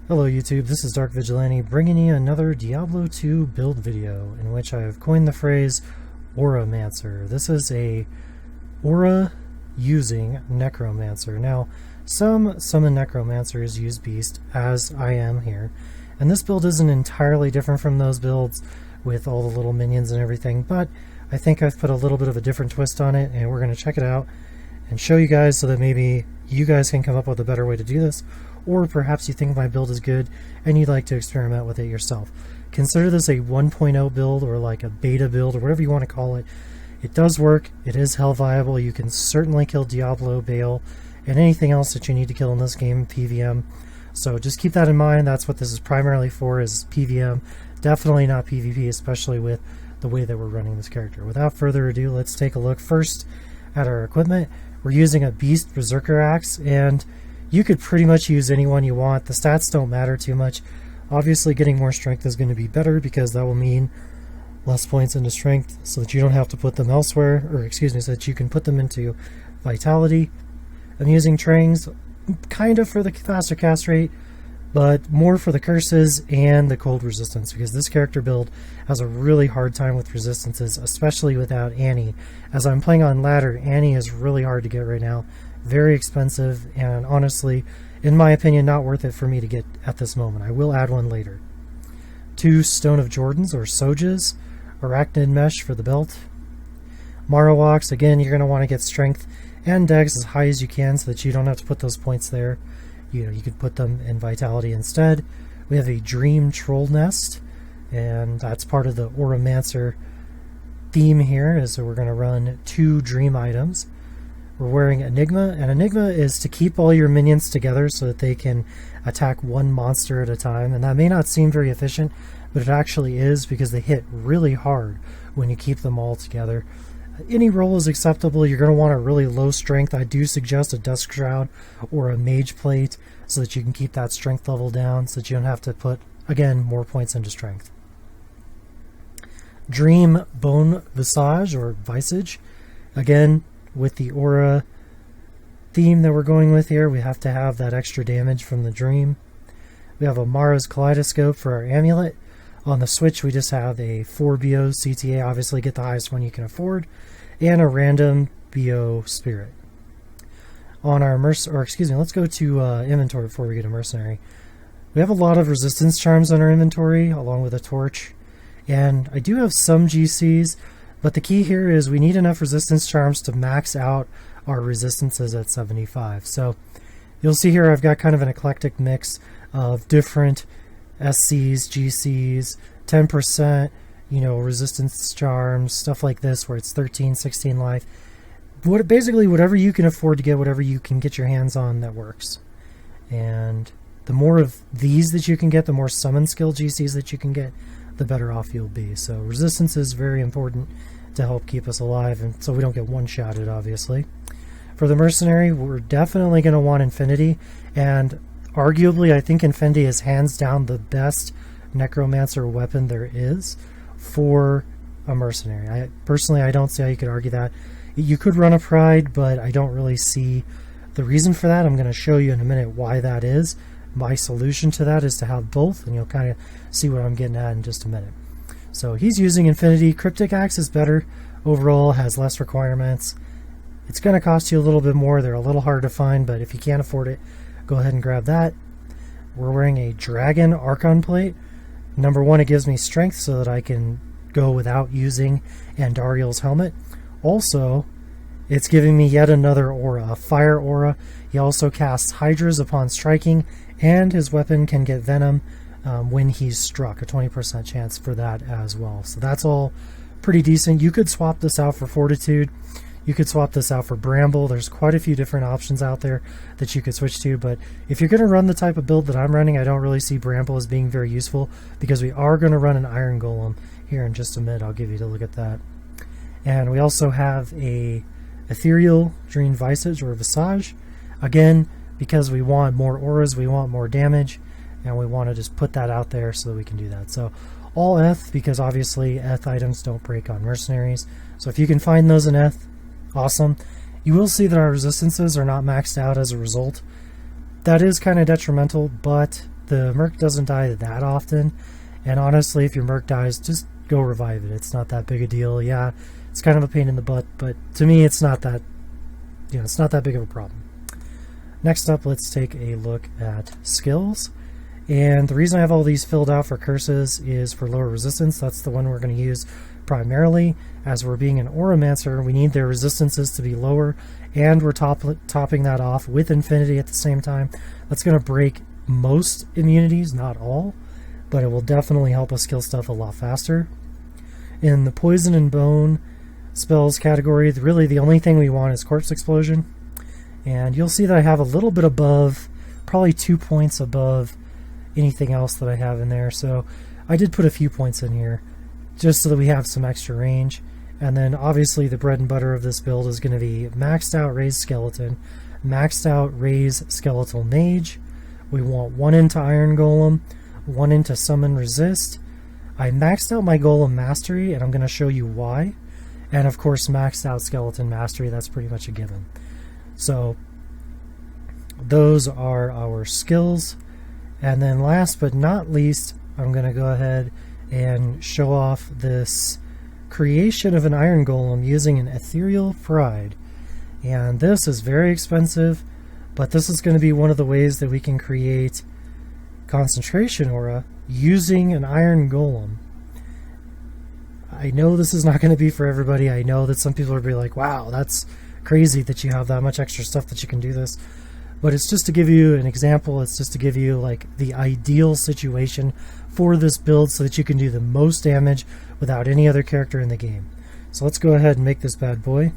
Hello YouTube, this is Dark Vigilante bringing you another Diablo 2 build video in which I have coined the phrase Auramancer. This is a aura using Necromancer. Now, some summon Necromancers use Beast, as I am here, and this build isn't entirely different from those builds with all the little minions and everything, but I think I've put a little bit of a different twist on it, and we're going to check it out and show you guys so that maybe you guys can come up with a better way to do this, or perhaps you think my build is good and you'd like to experiment with it yourself. Consider this a 1.0 build or like a beta build or whatever you want to call it. It does work, it is hell viable, you can certainly kill Diablo, Bale, and anything else that you need to kill in this game, PVM. So just keep that in mind, that's what this is primarily for, is PVM. Definitely not PvP, especially with the way that we're running this character. Without further ado, let's take a look first at our equipment. We're using a Beast Berserker Axe, and you could pretty much use anyone you want. The stats don't matter too much. Obviously getting more strength is going to be better because that will mean less points into strength so that you don't have to put them elsewhere, or excuse me, so that you can put them into vitality. I'm using Trangs kind of for the faster cast rate, but more for the curses and the cold resistance, because this character build has a really hard time with resistances, especially without Annie. As I'm playing on ladder, Annie is really hard to get right now. Very expensive, and honestly, in my opinion, not worth it for me to get at this moment. I will add one later. 2 Stone of Jordans, or Sojas, Arachnid Mesh for the belt. Marowaks, again, you're going to want to get strength and dex as high as you can so that you don't have to put those points there. You could put them in vitality instead. We have a Dream Troll Nest, and that's part of the Auramancer theme here, is that we're going to run 2 dream items. We're wearing Enigma, and Enigma is to keep all your minions together so that they can attack one monster at a time, and that may not seem very efficient, but it actually is, because they hit really hard when you keep them all together. Any roll is acceptable. You're going to want a really low strength. I do suggest a Dusk Shroud or a Mage Plate so that you can keep that strength level down so that you don't have to put, again, more points into strength. Dream Bone Visage or Visage. Again, with the aura theme that we're going with here, we have to have that extra damage from the dream. We have a Mara's Kaleidoscope for our amulet. On the Switch, we just have a 4 BO CTA, obviously get the highest one you can afford, and a random BO Spirit. On our let's go to inventory before we get a mercenary. We have a lot of resistance charms on our inventory, along with a torch, and I do have some GCs, but the key here is we need enough resistance charms to max out our resistances at 75. So you'll see here I've got kind of an eclectic mix of different SCs, GCs, 10%, resistance charms, stuff like this where it's 13, 16 life. Basically whatever you can afford to get, whatever you can get your hands on that works. And the more of these that you can get, the more summon skill GCs that you can get, the better off you'll be. So resistance is very important to help keep us alive, and so we don't get one-shotted, obviously. For the mercenary, we're definitely going to want Infinity, and arguably, I think Infinity is hands down the best Necromancer weapon there is for a mercenary. Personally, I don't see how you could argue that. You could run a Pride, but I don't really see the reason for that. I'm going to show you in a minute why that is. My solution to that is to have both, and you'll kind of see what I'm getting at in just a minute. So he's using Infinity. Cryptic Axe is better overall, has less requirements. It's going to cost you a little bit more. They're a little harder to find, but if you can't afford it, go ahead and grab that. We're wearing a Dragon Archon Plate. Number 1, it gives me strength so that I can go without using Andariel's helmet. Also, it's giving me yet another aura, a fire aura. He also casts Hydras upon striking, and his weapon can get Venom when he's struck, a 20% chance for that as well. So that's all pretty decent. You could swap this out for Fortitude. You could swap this out for Bramble. There's quite a few different options out there that you could switch to, but if you're going to run the type of build that I'm running, I don't really see Bramble as being very useful, because we are going to run an Iron Golem here in just a minute. I'll give you a look at that. And we also have a Ethereal Dream Visage or Visage. Again, because we want more auras, we want more damage, and we want to just put that out there so that we can do that. So all Eth, because obviously Eth items don't break on mercenaries. So if you can find those in Eth, awesome. You will see that our resistances are not maxed out as a result. That is kind of detrimental, but the Merc doesn't die that often, and honestly, if your Merc dies, just go revive it. It's not that big a deal. Yeah, it's kind of a pain in the butt, but to me, it's not that, it's not that big of a problem. Next up, let's take a look at skills. And the reason I have all these filled out for curses is for lower resistance. That's the one we're going to use primarily. As we're being an Auramancer, we need their resistances to be lower, and we're topping that off with infinity at the same time. That's going to break most immunities, not all, but it will definitely help us kill stuff a lot faster. In the poison and bone spells category, really the only thing we want is corpse explosion. And you'll see that I have a little bit above, probably 2 points above anything else that I have in there. So I did put a few points in here just so that we have some extra range. And then obviously the bread and butter of this build is going to be maxed out raised skeleton, maxed out raised skeletal mage. We want 1 into iron golem, 1 into summon resist. I maxed out my golem mastery, and I'm going to show you why. And of course maxed out skeleton mastery, that's pretty much a given. So those are our skills. And then last but not least, I'm going to go ahead and show off this creation of an iron golem using an ethereal pride. And this is very expensive, but this is going to be one of the ways that we can create concentration aura using an iron golem. I know this is not going to be for everybody. I know that some people will be like, wow, that's crazy that you have that much extra stuff that you can do this. But it's just to give you an example. It's just to give you like the ideal situation for this build so that you can do the most damage without any other character in the game. So let's go ahead and make this bad boy.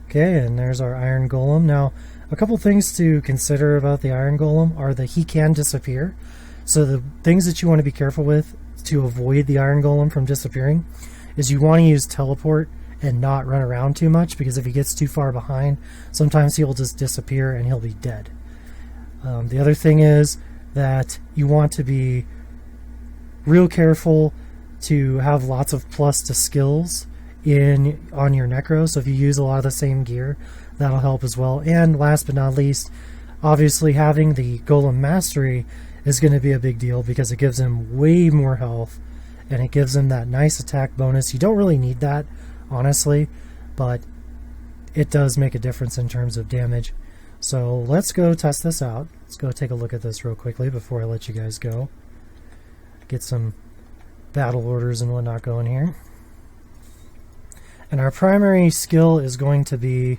Okay, and there's our iron golem. Now, a couple things to consider about the iron golem are that he can disappear. So the things that you want to be careful with to avoid the iron golem from disappearing is you want to use teleport and not run around too much, because if he gets too far behind, sometimes he'll just disappear and he'll be dead. The other thing is that you want to be real careful to have lots of plus to skills on your Necro, so if you use a lot of the same gear, that'll help as well. And last but not least, obviously having the Golem Mastery is going to be a big deal because it gives him way more health and it gives him that nice attack bonus. You don't really need that, honestly, but it does make a difference in terms of damage. So let's go test this out. Let's go take a look at this real quickly before I let you guys go. Get some battle orders and whatnot going here. And our primary skill is going to be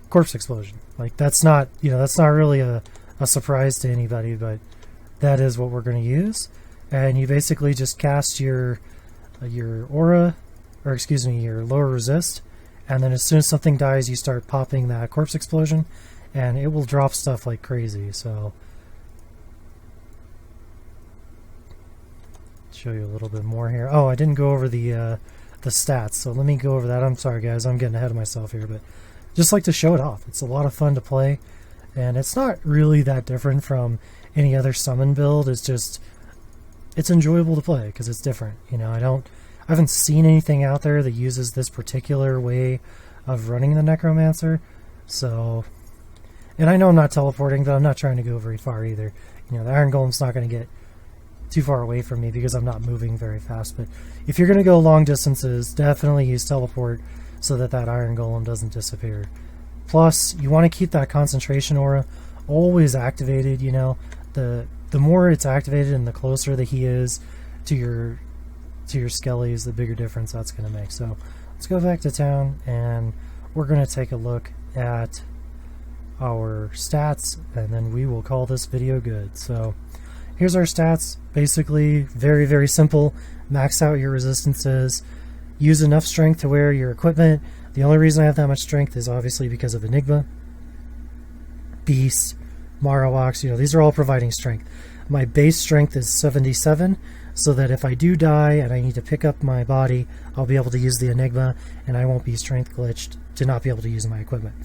corpse explosion. Like, that's not, that's not really a surprise to anybody, but that is what we're going to use. And you basically just cast your aura, or excuse me, your lower resist, and then as soon as something dies, you start popping that corpse explosion, and it will drop stuff like crazy. So, show you a little bit more here. Oh, I didn't go over the stats, so let me go over that. I'm sorry, guys, I'm getting ahead of myself here, but just like to show it off. It's a lot of fun to play, and it's not really that different from any other summon build. It's just, it's enjoyable to play because it's different. I haven't seen anything out there that uses this particular way of running the Necromancer. So, and I know I'm not teleporting, but I'm not trying to go very far either. The Iron Golem's not going to get too far away from me because I'm not moving very fast. But if you're going to go long distances, definitely use teleport so that Iron Golem doesn't disappear. Plus, you want to keep that concentration aura always activated. The more it's activated and the closer that he is to your skellies, the bigger difference that's going to make. So let's go back to town and we're going to take a look at our stats, and then we will call this video good. So here's our stats. Basically very, very simple. Max out your resistances, use enough strength to wear your equipment. The only reason I have that much strength is obviously because of Enigma, Beast, Marowaks. These are all providing strength. My base strength is 77, so that if I do die and I need to pick up my body, I'll be able to use the Enigma and I won't be strength glitched to not be able to use my equipment.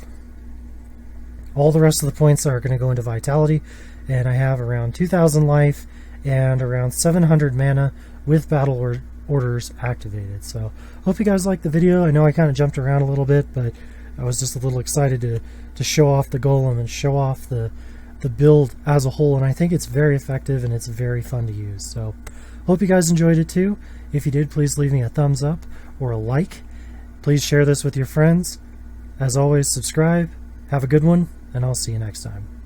All the rest of the points are going to go into Vitality, and I have around 2,000 life and around 700 mana with battle orders activated. So hope you guys liked the video. I know I kind of jumped around a little bit, but I was just a little excited to show off the Golem and show off the the build as a whole, and I think it's very effective and it's very fun to use. So hope you guys enjoyed it too. If you did, please leave me a thumbs up or a like. Please share this with your friends. As always, subscribe. Have a good one, and I'll see you next time.